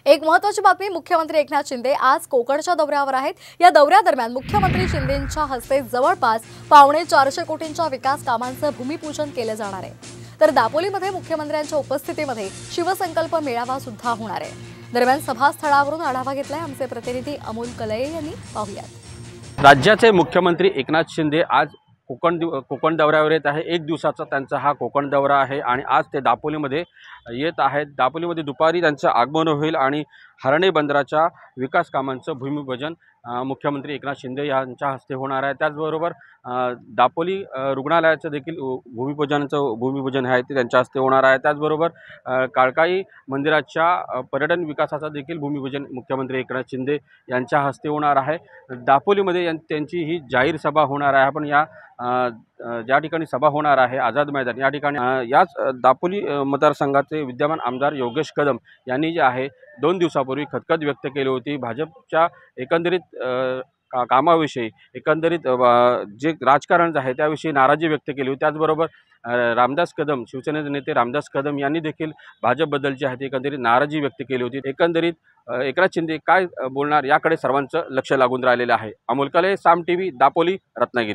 एक महत्त्वाची बातमी, मुख्यमंत्री एकनाथ शिंदे आज कोकणच्या दौऱ्यावर आहेत। या दौऱ्यादरम्यान मुख्यमंत्री शिंदेंच्या हस्ते जवळपास 450 कोटींच्या विकास कामांचं भूमिपूजन केले जाणार आहे। तर दापोलीमध्ये मुख्यमंत्र्यांच्या उपस्थितीमध्ये शिवसंकल्प मेळावा सुद्धा होणार आहे। दरम्यान सभास्थळावरून आढावा घेतलाय आमचे प्रतिनिधी अमोल कलये यांनी। पाहूयात। राज्याचे मुख्यमंत्री एकनाथ शिंदे आज कोकण दौऱ्यावर येत आहे। एक दिवसाचा त्यांचा हा कोकण दौरा आहे आणि आज ते दापोलीमध्ये येत आहेत। दापोलीमध्ये दुपारी त्यांचं आगमन होईल आणि हर्णे बंदराच्या विकास कामांचं भूमिपूजन मुख्यमंत्री एकनाथ शिंदे यांच्या हस्ते होणार आहे। त्याचबरोबर दापोली रुग्णालयाचं देखील भूमिपूजन आहे ते त्यांच्या हस्ते होणार आहे। त्याचबरोबर काळकाई मंदिराच्या पर्यटन विकासाचा देखील भूमिपूजन मुख्यमंत्री एकनाथ शिंदे यांच्या हस्ते होणार आहे। दापोलीमध्ये त्यांची ही जाहीर सभा होणार आहे। आपण ज्या ठिकाणी सभा होणार आहे आझाद मैदान या ठिकाणी याच दापोली मतदारसंघाचे विद्यमान आमदार योगेश कदम यांनी जे आहे 2 दिवसापूर्वी खदखद व्यक्त केली होती। भाजपच्या एकंदरीत कामाविषयी एकंदरीत जे राजकारण आहे त्याविषयी नाराजी व्यक्त केली होती। त्याचबरोबर रामदास कदम शिवसेनेचे नेते रामदास कदम यांनी देखील भाजपबद्दलची आहे एकंदरीत नाराजी व्यक्त केली होती। एकंदरीत एकनाथ शिंदे काय बोलणार याकडे सर्वांचं लक्ष लागून राहिलेलं आहे। अमोल कलये, साम टीव्ही, दापोली, रत्नागिरी।